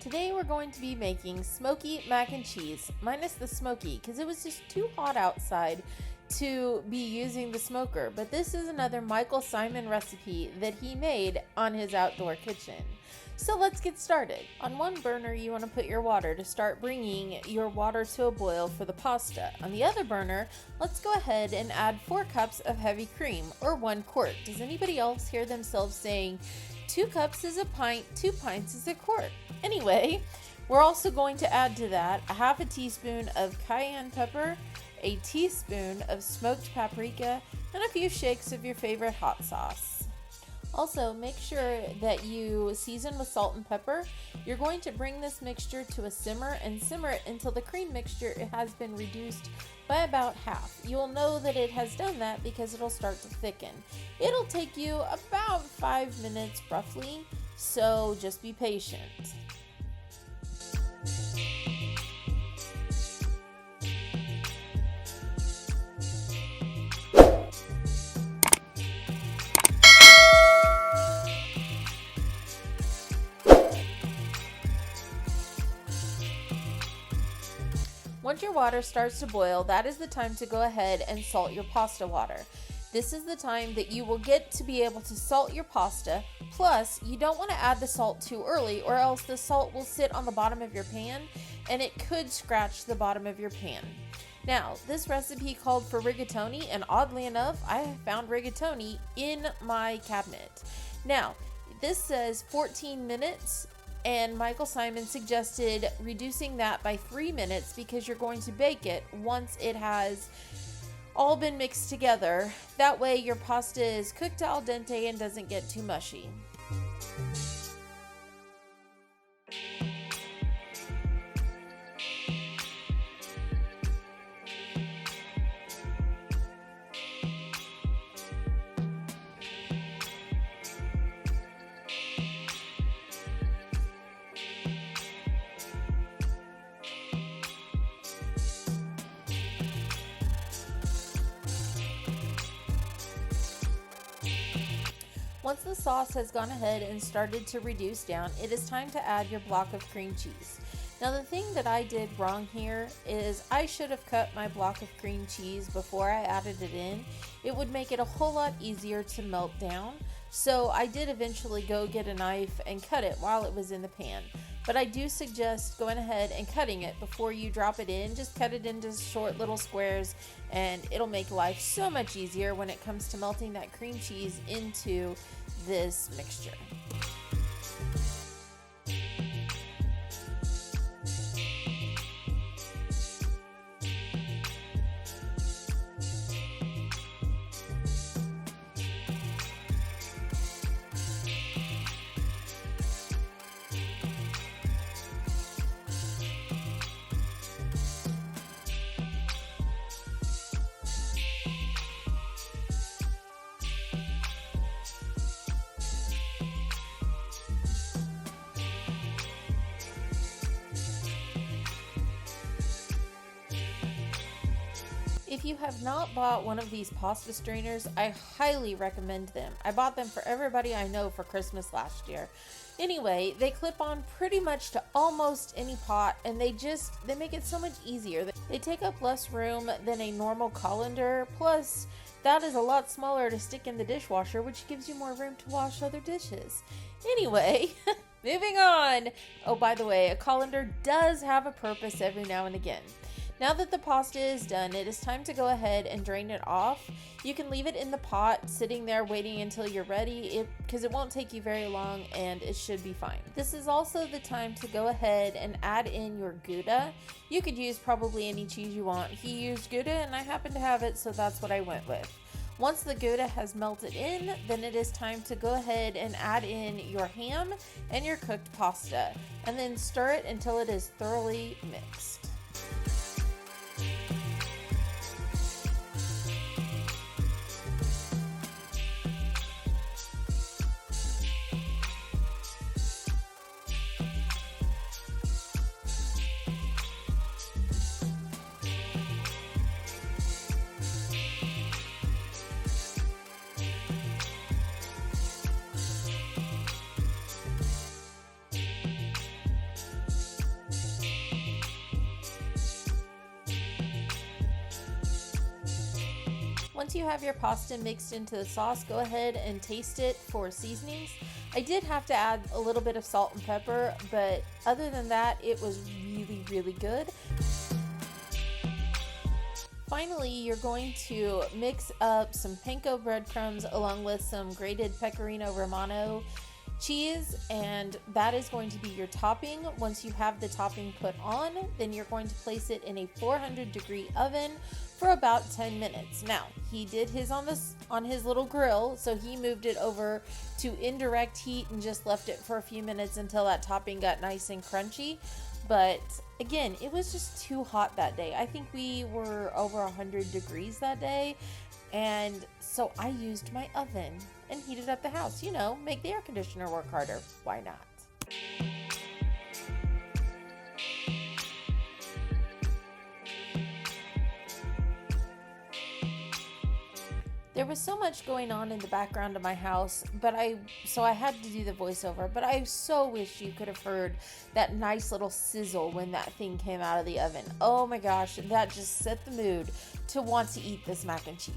Today we're going to be making smoky mac and cheese, minus the smoky, because it was just too hot outside to be using the smoker. But this is another Symon recipe that he made on his outdoor kitchen. So let's get started. On one burner, you want to put your water to start bringing your water to a boil for the pasta. On the other burner, let's go ahead and add 4 cups of heavy cream, or 1 quart. Does anybody else hear themselves saying 2 cups is a pint, 2 pints is a quart? Anyway, we're also going to add to that a half a teaspoon of cayenne pepper, a teaspoon of smoked paprika, and a few shakes of your favorite hot sauce. Also, make sure that you season with salt and pepper. You're going to bring this mixture to a simmer and simmer it until the cream mixture has been reduced by about half. You'll know that it has done that because it'll start to thicken. It'll take you about 5 minutes roughly, so just be patient. Once your water starts to boil, that is the time to go ahead and salt your pasta water. This is the time that you will get to be able to salt your pasta. Plus, you don't want to add the salt too early, or else the salt will sit on the bottom of your pan and it could scratch the bottom of your pan. Now, this recipe called for rigatoni, and oddly enough, I have found rigatoni in my cabinet. Now, this says 14 minutes. And Symon suggested reducing that by 3 minutes because you're going to bake it once it has all been mixed together. That way your pasta is cooked al dente and doesn't get too mushy. Once the sauce has gone ahead and started to reduce down, it is time to add your block of cream cheese. Now, the thing that I did wrong here is I should have cut my block of cream cheese before I added it in. It would make it a whole lot easier to melt down. So I did eventually go get a knife and cut it while it was in the pan. But I do suggest going ahead and cutting it before you drop it in. Just cut it into short little squares and it'll make life so much easier when it comes to melting that cream cheese into this mixture. If you have not bought one of these pasta strainers, I highly recommend them. I bought them for everybody I know for Christmas last year. Anyway, they clip on pretty much to almost any pot, and they make it so much easier. They take up less room than a normal colander, plus that is a lot smaller to stick in the dishwasher, which gives you more room to wash other dishes. Anyway, moving on. Oh, by the way, a colander does have a purpose every now and again. Now that the pasta is done, it is time to go ahead and drain it off. You can leave it in the pot, sitting there waiting until you're ready, because it won't take you very long and it should be fine. This is also the time to go ahead and add in your Gouda. You could use probably any cheese you want. He used Gouda and I happen to have it, so that's what I went with. Once the Gouda has melted in, then it is time to go ahead and add in your ham and your cooked pasta, and then stir it until it is thoroughly mixed. Once you have your pasta mixed into the sauce, go ahead and taste it for seasonings. I did have to add a little bit of salt and pepper, but other than that, it was really, really good. Finally, you're going to mix up some panko breadcrumbs along with some grated pecorino romano cheese, and that is going to be your topping. Once you have the topping put on, then you're going to place it in a 400-degree oven for about 10 minutes. Now, he did his on his little grill, so he moved it over to indirect heat and just left it for a few minutes until that topping got nice and crunchy. But again, it was just too hot that day. I think we were over 100 degrees that day, and so I used my oven and heated up the house. You know, make the air conditioner work harder. Why not? There was so much going on in the background of my house, so I had to do the voiceover, but I so wish you could have heard that nice little sizzle when that thing came out of the oven. Oh my gosh, that just set the mood to want to eat this mac and cheese.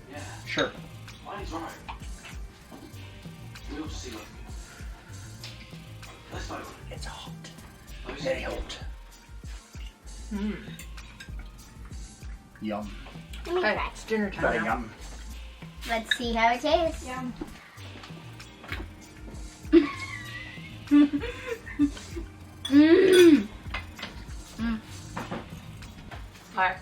Yeah. Sure. Mine's right. We'll see. Let's go. It's hot. Very hot. Yum. Okay, It's dinner time Very now. yum. let's see how it tastes. Yum. Mmm. Alright.